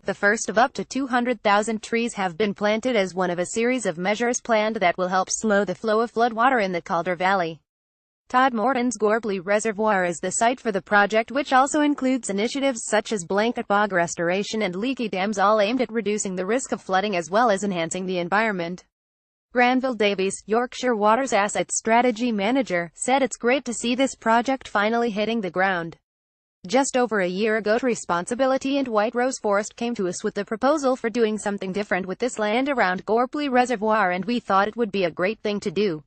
The first of up to 200,000 trees have been planted as one of a series of measures planned that will help slow the flow of floodwater in the Calder Valley. Todmorton's Gorpley Reservoir is the site for the project, which also includes initiatives such as blanket bog restoration and leaky dams, all aimed at reducing the risk of flooding as well as enhancing the environment. Granville Davies, Yorkshire Water's Asset Strategy Manager, said it's great to see this project finally hitting the ground. Just over a year ago, Responsibility and White Rose Forest came to us with the proposal for doing something different with this land around Gorpley Reservoir, and we thought it would be a great thing to do.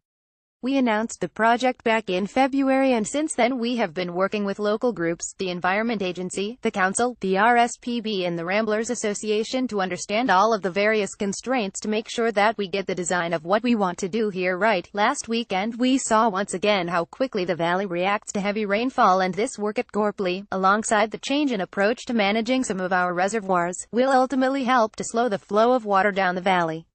We announced the project back in February, and since then we have been working with local groups, the Environment Agency, the Council, the RSPB and the Ramblers Association to understand all of the various constraints to make sure that we get the design of what we want to do here right. Last weekend we saw once again how quickly the valley reacts to heavy rainfall, and this work at Gorpley, alongside the change in approach to managing some of our reservoirs, will ultimately help to slow the flow of water down the valley.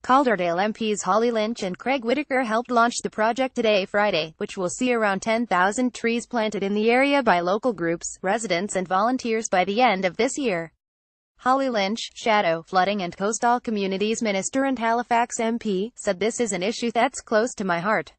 Calderdale MPs Holly Lynch and Craig Whitaker helped launch the project today, Friday, which will see around 10,000 trees planted in the area by local groups, residents and volunteers by the end of this year. Holly Lynch, Shadow, Flooding and Coastal Communities Minister and Halifax MP, said this is an issue that's close to my heart.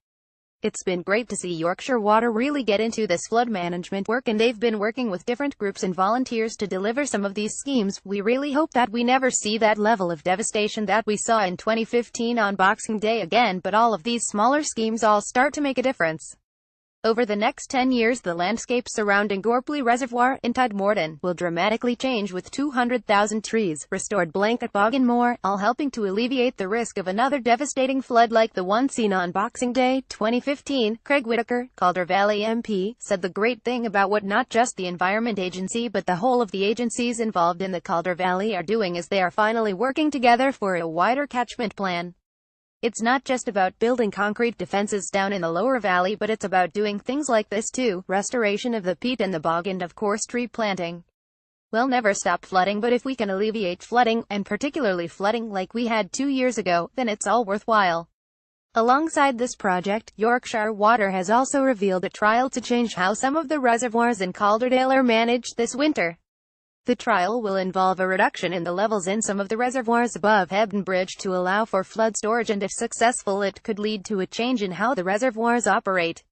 It's been great to see Yorkshire Water really get into this flood management work, and they've been working with different groups and volunteers to deliver some of these schemes. We really hope that we never see that level of devastation that we saw in 2015 on Boxing Day again, but all of these smaller schemes all start to make a difference. Over the next 10 years, the landscape surrounding Gorpley Reservoir in Todmorton will dramatically change, with 200,000 trees, restored blanket bog and more, all helping to alleviate the risk of another devastating flood like the one seen on Boxing Day, 2015. Craig Whitaker, Calder Valley MP, said the great thing about what not just the Environment Agency but the whole of the agencies involved in the Calder Valley are doing is they are finally working together for a wider catchment plan. It's not just about building concrete defenses down in the lower valley, but it's about doing things like this too: restoration of the peat and the bog, and of course tree planting. We'll never stop flooding, but if we can alleviate flooding, and particularly flooding like we had 2 years ago, then it's all worthwhile. Alongside this project, Yorkshire Water has also revealed a trial to change how some of the reservoirs in Calderdale are managed this winter. The trial will involve a reduction in the levels in some of the reservoirs above Hebden Bridge to allow for flood storage, and if successful it could lead to a change in how the reservoirs operate.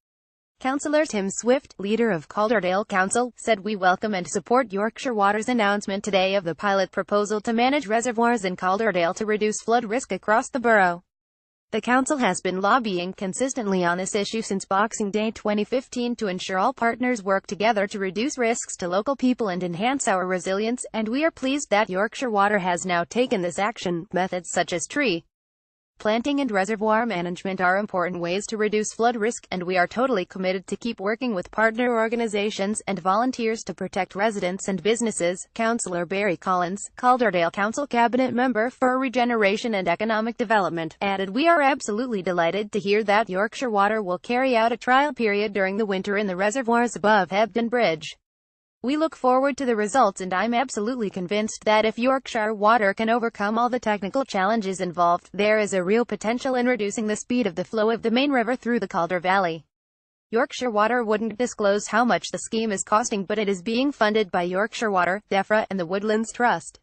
Councillor Tim Swift, leader of Calderdale Council, said we welcome and support Yorkshire Water's announcement today of the pilot proposal to manage reservoirs in Calderdale to reduce flood risk across the borough. The council has been lobbying consistently on this issue since Boxing Day 2015 to ensure all partners work together to reduce risks to local people and enhance our resilience, and we are pleased that Yorkshire Water has now taken this action. Methods such as tree planting and reservoir management are important ways to reduce flood risk, and we are totally committed to keep working with partner organizations and volunteers to protect residents and businesses. Councillor Barry Collins, Calderdale Council Cabinet Member for Regeneration and Economic Development, added, "We are absolutely delighted to hear that Yorkshire Water will carry out a trial period during the winter in the reservoirs above Hebden Bridge. We look forward to the results, and I'm absolutely convinced that if Yorkshire Water can overcome all the technical challenges involved, there is a real potential in reducing the speed of the flow of the main river through the Calder Valley." Yorkshire Water wouldn't disclose how much the scheme is costing, but it is being funded by Yorkshire Water, DEFRA, and the Woodlands Trust.